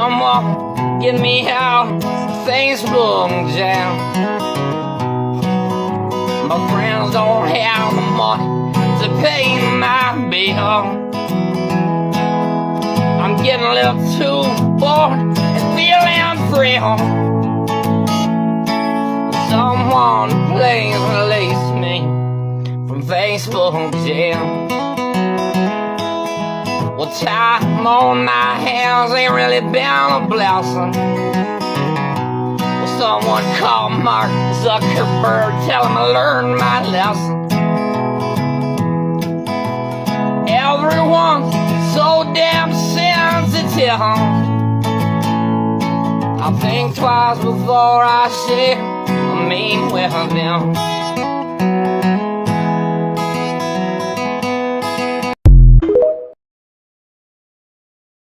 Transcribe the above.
Someone get me out of Facebook jam. My friends don't have the money to pay my bill. I'm getting a little too bored and feeling free. Someone please release me from Facebook jail. Well, time on my hands ain't really been a blessing. Well, someone call Mark Zuckerberg, tell him I learned my lesson. Everyone's so damn sensitive. I think twice before I share a mean with them.